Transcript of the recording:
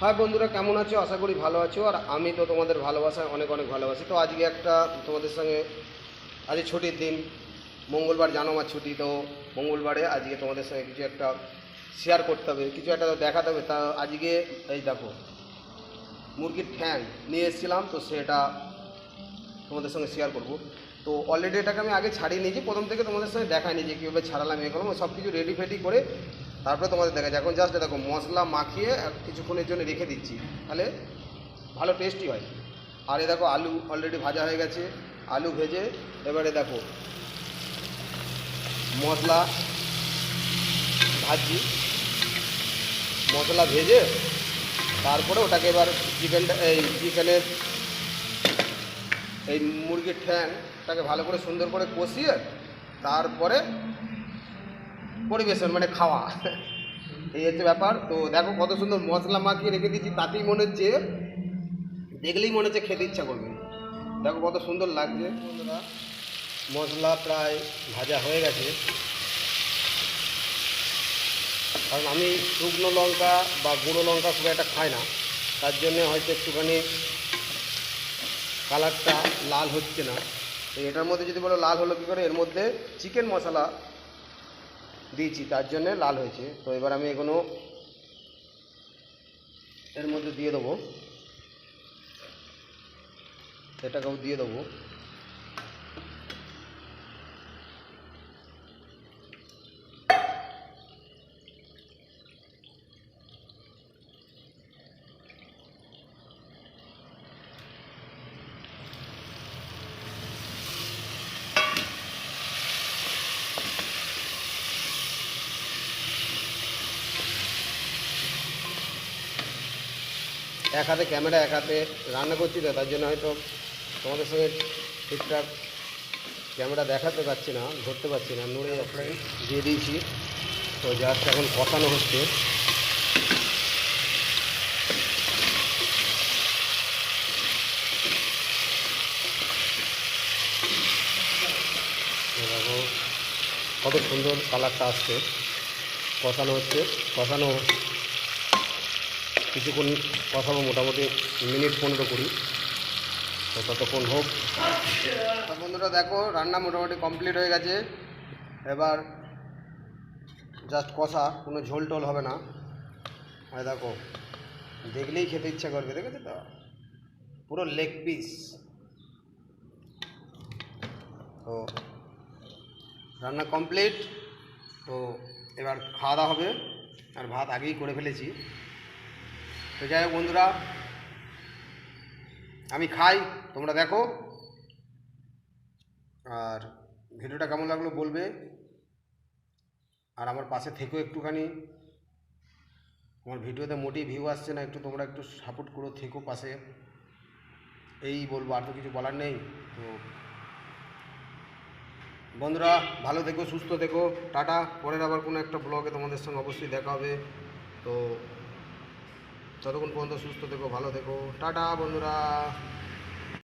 High বন্ধুরা, কেমন আছো? আশা করি ভালো আছো। আর আমি তো তোমাদের ভালোবাসায় অনেক অনেক ভালোবাসি। তো আজকে একটা তোমাদের সঙ্গে, আজ ছুটির দিন, মঙ্গলবার, জানো আমার ছুটি। তো মঙ্গলবারে আজকে তোমাদের সঙ্গে কিছু একটা শেয়ার করতে হবে, কিছু একটা দেখাতে হবে। তা আজকে এই দেখো, মুরগির ঠ্যাং নিয়ে এসেছিলাম, তো সেটা তোমাদের সঙ্গে শেয়ার করব। তো অলরেডি এটাকে আমি আগে ছাড়িয়ে নিয়েছি, প্রথম থেকে তোমাদের সঙ্গে দেখাইনি যে কীভাবে ছাড়ালাম, এ করলাম, সব কিছু রেডি ফেডি করে তারপরে তোমাদের দেখাচ্ছি। এখন জাস্ট দেখো মশলা মাখিয়ে কিছুক্ষণের জন্য রেখে দিচ্ছি, তাহলে ভালো টেস্টি হয়। আর এ দেখো আলু অলরেডি ভাজা হয়ে গেছে, আলু ভেজে এবারে দেখো মশলা ভাজছি, মশলা ভেজে তারপরে ওটাকে এবার চিকেনের এই মুরগির ঠ্যাংটাকে ভালো করে সুন্দর করে কষিয়ে তারপরে পরিবেশন, মানে খাওয়া। এই হচ্ছে ব্যাপার। তো দেখো কত সুন্দর মশলা মাখিয়ে রেখে দিচ্ছি, তাতেই মনে হচ্ছে, দেখলেই মনে হচ্ছে খেতে ইচ্ছা করবে। দেখো কত সুন্দর লাগছে বন্ধুরা। মশলা প্রায় ভাজা হয়ে গেছে, কারণ আমি শুকনো লঙ্কা বা গুঁড়ো লঙ্কা খুব একটা খাই না, তার জন্যে হয়তো একটুখানি কালারটা লাল হচ্ছে না। তো এটার মধ্যে যদি বলো লাল হলো কী করে, এর মধ্যে চিকেন মশলা দিয়েছি, তার জন্যে লাল হয়েছে। তো এবার আমি এগুলো এর মধ্যে দিয়ে দেবো, এটাকেও দিয়ে দেবো। এক হাতে ক্যামেরা, এক হাতে রান্না করছি, তো তার জন্য হয়তো তোমাদের সঙ্গে ঠিকঠাক ক্যামেরা দেখাতে পারছি না, ধরতে পারছি না, নড়ে দিয়ে দিয়েছি। তো জাস্ট এখন কষানো হচ্ছে। দেখো কত সুন্দর কালারটা আসছে, কষানো হচ্ছে। কষানো কিছুক্ষণ কষাবো, মোটামুটি মিনিট 15-20। তো ততক্ষণ হোক। বন্ধুরা দেখো রান্না মোটামুটি কমপ্লিট হয়ে গেছে। এবার জাস্ট কষা, কোনো ঝোল টোল হবে না। আর দেখো দেখলেই খেতে ইচ্ছা করবে, দেখেছো তো, পুরো লেগ পিস। তো রান্না কমপ্লিট, তো এবার খাওয়া দাওয়া হবে। আর ভাত আগেই করে ফেলেছি। তো যাই হোক বন্ধুরা, আমি খাই, তোমরা দেখো। আর ভিডিওটা কেমন লাগলো বলবে। আর আমার পাশে থেকেও একটুখানি, আমার ভিডিওতে মোটেই ভিউ আসছে না, একটু তোমরা একটু সাপোর্ট করো, থেকো পাশে, এই বলবো, আর তো কিছু বলার নেই। তো বন্ধুরা ভালো থেকো, সুস্থ থেকো, টাটা। পরের আবার কোনো একটা ব্লগে তোমাদের সঙ্গে অবশ্যই দেখা হবে। তো ততক্ষণ পর্যন্ত সুস্থ থেকো, ভালো থেকো, টাটা বন্ধুরা।